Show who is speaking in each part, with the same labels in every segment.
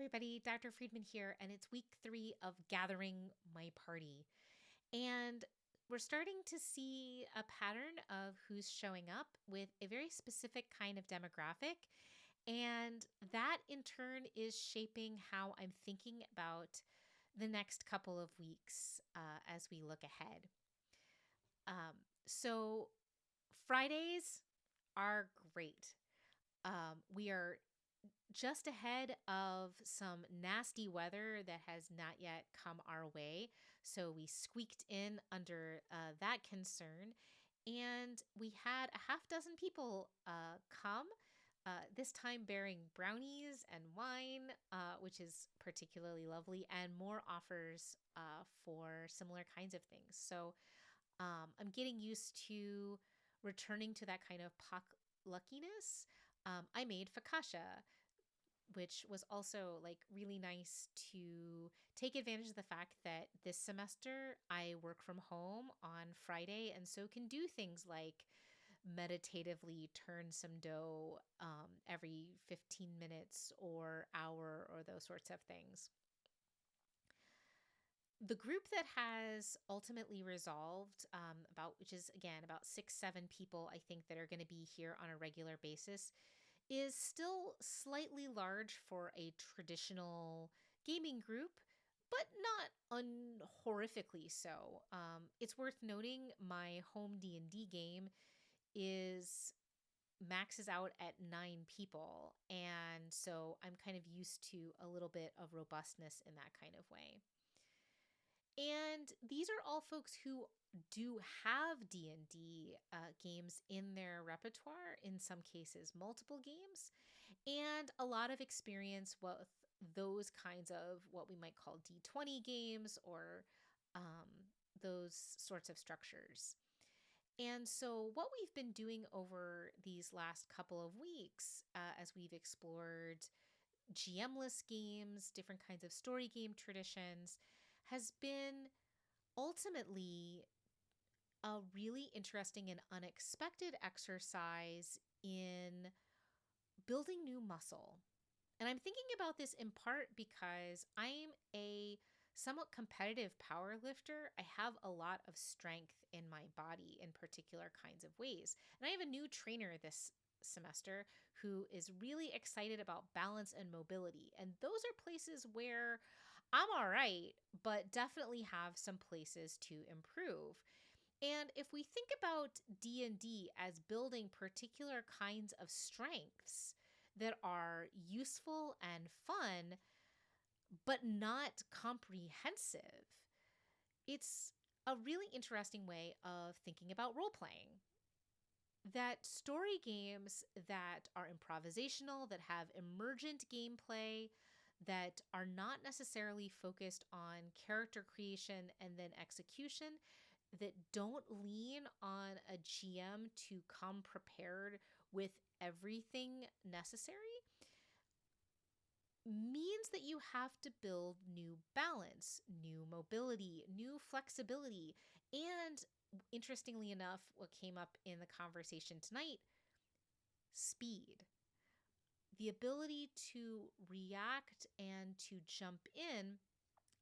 Speaker 1: everybody. Dr. Friedman here, and it's week 3 of Gathering My Party. And we're starting to see a pattern of who's showing up with a very specific kind of demographic. And that in turn is shaping how I'm thinking about the next couple of weeks as we look ahead. So, Fridays are great. We are just ahead of some nasty weather that has not yet come our way. So we squeaked in under that concern. And we had a half dozen people come, this time bearing brownies and wine, which is particularly lovely, and more offers for similar kinds of things. So I'm getting used to returning to that kind of luckiness. I made focaccia, which was also like really nice to take advantage of the fact that this semester I work from home on Friday and so can do things like meditatively turn some dough every 15 minutes or hour or those sorts of things. The group that has ultimately resolved which is again about 6-7 people I think that are going to be here on a regular basis, is still slightly large for a traditional gaming group, but not horrifically so. It's worth noting my home D&D game is maxes out at 9 people, and so I'm kind of used to a little bit of robustness in that kind of way. And these are all folks who do have D&D games in their repertoire, in some cases multiple games, and a lot of experience with those kinds of what we might call D20 games or those sorts of structures. And so what we've been doing over these last couple of weeks as we've explored GM-less games, different kinds of story game traditions, has been ultimately a really interesting and unexpected exercise in building new muscle. And I'm thinking about this in part because I'm a somewhat competitive power lifter. I have a lot of strength in my body in particular kinds of ways. And I have a new trainer this semester who is really excited about balance and mobility. And those are places where I'm all right, but definitely have some places to improve. And if we think about D&D as building particular kinds of strengths that are useful and fun, but not comprehensive, it's a really interesting way of thinking about role playing. That story games that are improvisational, that have emergent gameplay, that are not necessarily focused on character creation and then execution, that don't lean on a GM to come prepared with everything necessary, means that you have to build new balance, new mobility, new flexibility, and interestingly enough, what came up in the conversation tonight, speed. The ability to react and to jump in,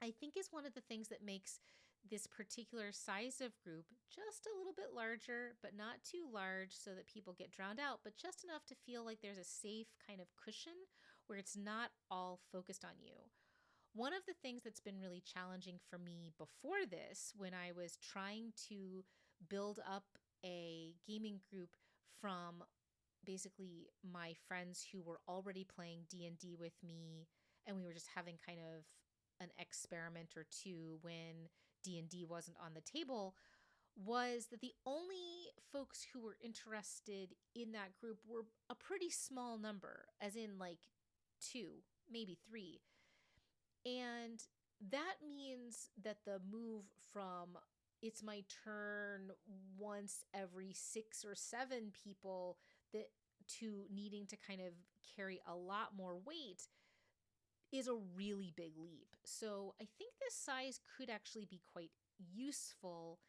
Speaker 1: I think, is one of the things that makes this particular size of group just a little bit larger, but not too large so that people get drowned out, but just enough to feel like there's a safe kind of cushion where it's not all focused on you. One of the things that's been really challenging for me before this, when I was trying to build up a gaming group from basically my friends who were already playing D&D with me, and we were just having kind of an experiment or two when D&D wasn't on the table, was that the only folks who were interested in that group were a pretty small number, as in like 2, maybe 3. And that means that the move from it's my turn once every 6 or 7 people that to needing to kind of carry a lot more weight is a really big leap. So I think this size could actually be quite useful,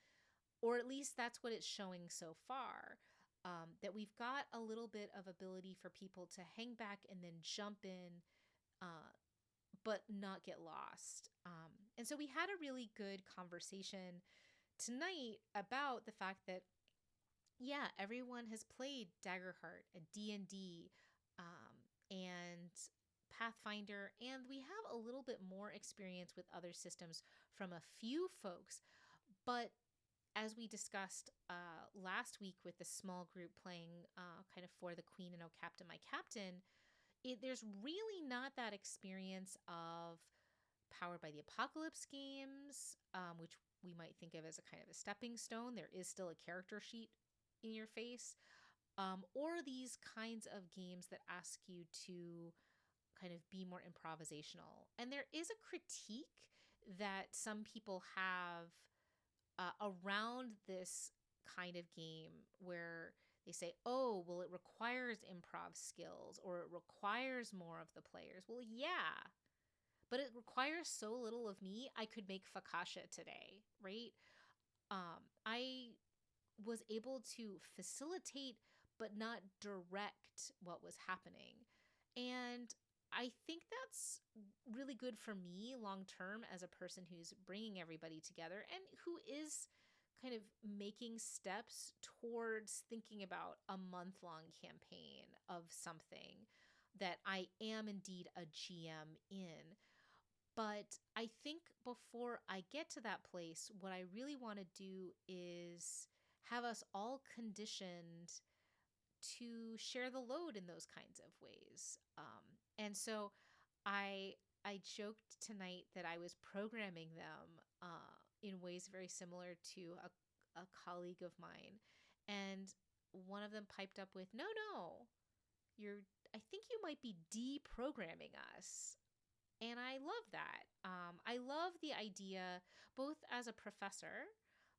Speaker 1: or at least that's what it's showing so far. That we've got a little bit of ability for people to hang back and then jump in but not get lost. And so we had a really good conversation tonight about the fact that, yeah, everyone has played Daggerheart and D&D, and Pathfinder, and we have a little bit more experience with other systems from a few folks. But as we discussed last week with the small group playing kind of For the Queen and Oh Captain, My Captain, there's really not that experience of Powered by the Apocalypse games, which we might think of as a kind of a stepping stone. There is still a character sheet in your face, or these kinds of games that ask you to kind of be more improvisational. And there is a critique that some people have around this kind of game where they say, oh, well, it requires improv skills or it requires more of the players. Well, yeah, but it requires so little of me. I could make focaccia today, right? I was able to facilitate but not direct what was happening. And I think that's really good for me long term as a person who's bringing everybody together and who is kind of making steps towards thinking about a month-long campaign of something that I am indeed a GM in. But I think before I get to that place, what I really want to do is have us all conditioned to share the load in those kinds of ways. And so I I joked tonight that I was programming them in ways very similar to a colleague of mine, and one of them piped up with, "No, no, you're. I think you might be deprogramming us." And I love that. I love the idea, both as a professor,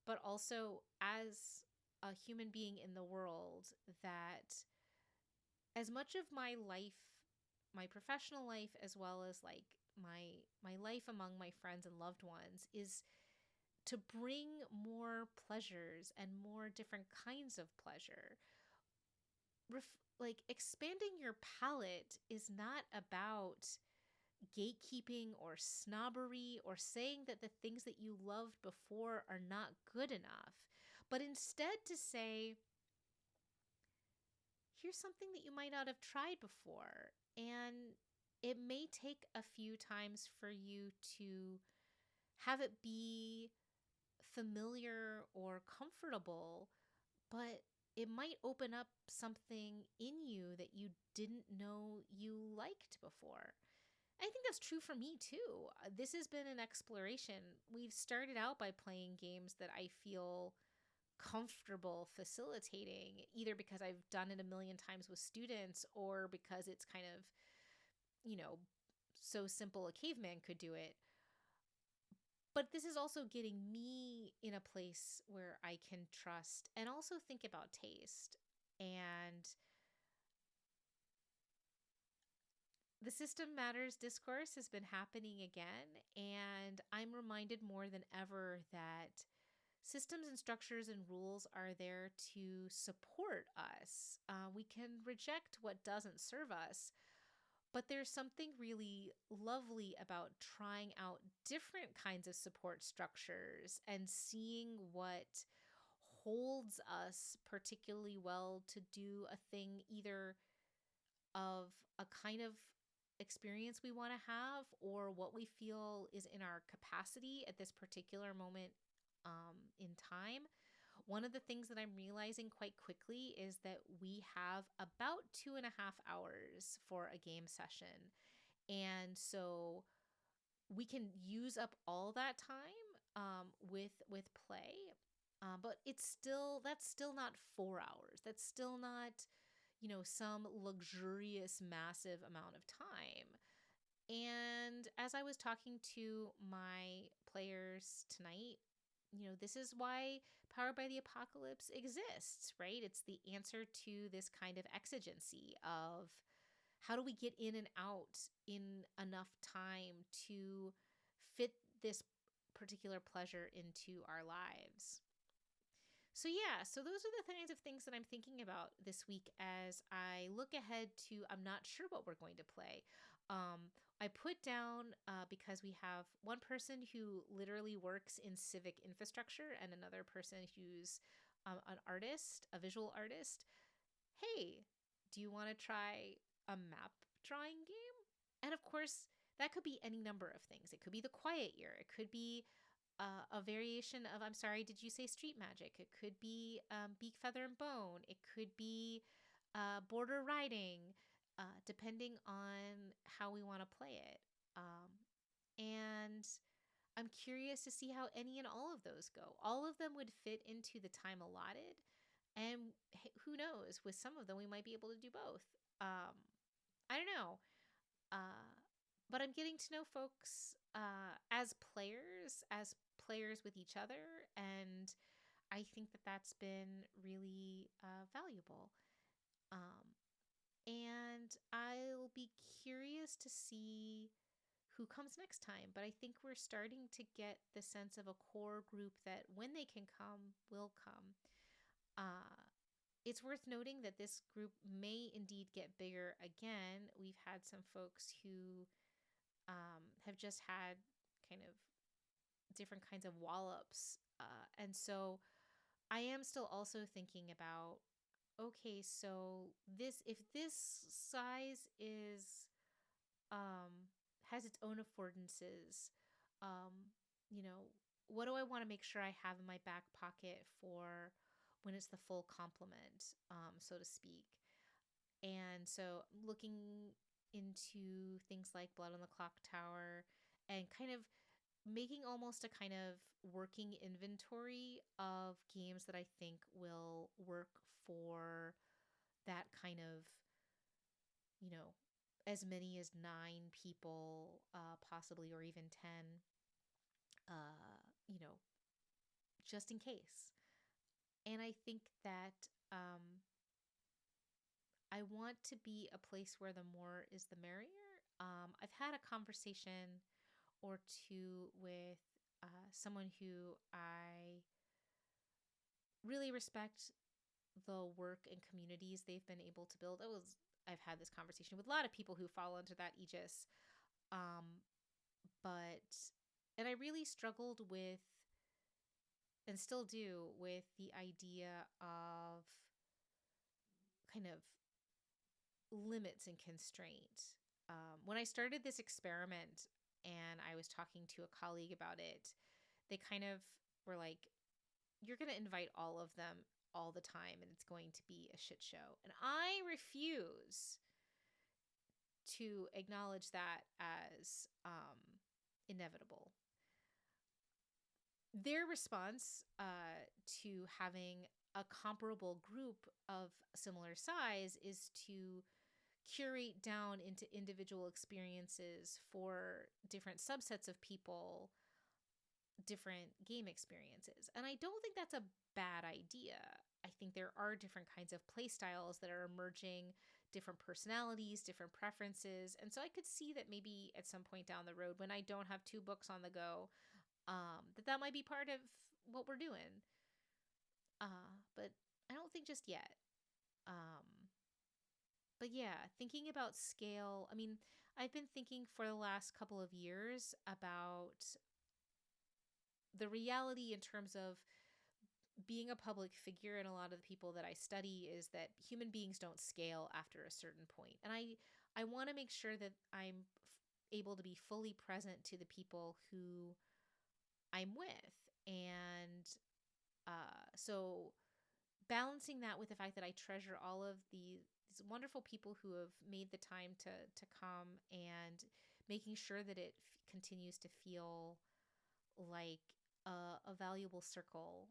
Speaker 1: but also as a human being in the world, that as much of my life, my professional life, as well as like my life among my friends and loved ones, is to bring more pleasures and more different kinds of pleasure. Like expanding your palette is not about gatekeeping or snobbery or saying that the things that you loved before are not good enough, but instead to say, here's something that you might not have tried before. And it may take a few times for you to have it be familiar or comfortable, but it might open up something in you that you didn't know you liked before. I think that's true for me too. This has been an exploration. We've started out by playing games that I feel comfortable facilitating, either because I've done it a million times with students or because it's kind of, you know, so simple a caveman could do it. But this is also getting me in a place where I can trust and also think about taste. And the System Matters discourse has been happening again, and I'm reminded more than ever that systems and structures and rules are there to support us. We can reject what doesn't serve us, but there's something really lovely about trying out different kinds of support structures and seeing what holds us particularly well to do a thing either of a kind of experience we want to have or what we feel is in our capacity at this particular moment in time. One of the things that I'm realizing quite quickly is that we have about 2.5 hours for a game session. And so we can use up all that time with play. But that's still not 4 hours. That's still not, some luxurious, massive amount of time. And as I was talking to my players tonight, this is why Powered by the Apocalypse exists, right? It's the answer to this kind of exigency of how do we get in and out in enough time to fit this particular pleasure into our lives. So yeah, so those are the kinds of things that I'm thinking about this week as I look ahead to, I'm not sure what we're going to play. I put down because we have one person who literally works in civic infrastructure and another person who's an artist, a visual artist. Hey, do you want to try a map drawing game? And of course, that could be any number of things. It could be the quiet year. It could be a variation of, I'm sorry, did you say street magic? It could be beak, feather, and bone. It could be border riding, depending on how we want to play it. And I'm curious to see how any and all of those go. All of them would fit into the time allotted. And who knows, with some of them, we might be able to do both. Um, I don't know. Uh, but I'm getting to know folks as players with each other. And I think that that's been really valuable. Um, and I'll be curious to see who comes next time. But I think we're starting to get the sense of a core group that when they can come, will come. Uh, it's worth noting that this group may indeed get bigger again. We've had some folks who have just had kind of different kinds of wallops. And so I am still also thinking about okay, so this if this size is has its own affordances, um, you know, what do I want to make sure I have in my back pocket for when it's the full complement, so to speak? And so looking into things like Blood on the Clock Tower and kind of making almost a kind of working inventory of games that I think will work for that kind of, you know, as many as 9 people, possibly, or even 10, you know, just in case. And I think that I want to be a place where the more is the merrier. I've had a conversation or two with someone who I really respect the work and communities they've been able to build. I've had this conversation with a lot of people who fall under that aegis, um, but and I really struggled with and still do with the idea of kind of limits and constraint. When I started this experiment and I was talking to a colleague about it, they kind of were like, you're going to invite all of them all the time and it's going to be a shit show. And I refuse to acknowledge that as inevitable. Their response to having a comparable group of similar size is to curate down into individual experiences for different subsets of people, different game experiences. And I don't think that's a bad idea. I think there are different kinds of play styles that are emerging, different personalities, different preferences. And so I could see that maybe at some point down the road when I don't have 2 books on the go, that might be part of what we're doing. But I don't think just yet. Um, but yeah, thinking about scale, I mean, I've been thinking for the last couple of years about the reality in terms of being a public figure, and a lot of the people that I study is that human beings don't scale after a certain point. And I want to make sure that I'm able to be fully present to the people who I'm with. And so balancing that with the fact that I treasure all of these wonderful people who have made the time to come, and making sure that it continues to feel like a valuable circle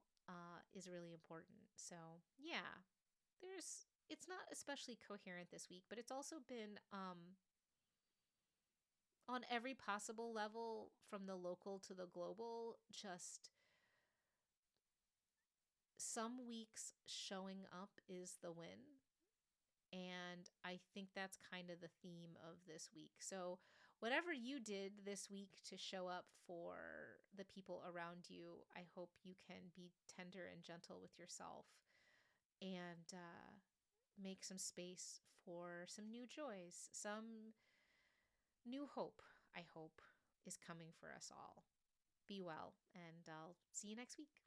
Speaker 1: is really important. So yeah, it's not especially coherent this week, but it's also been on every possible level from the local to the global. Just some weeks showing up is the win. And I think that's kind of the theme of this week. So, whatever you did this week to show up for the people around you, I hope you can be tender and gentle with yourself, and make some space for some new joys, some new hope, I hope, is coming for us all. Be well, and I'll see you next week.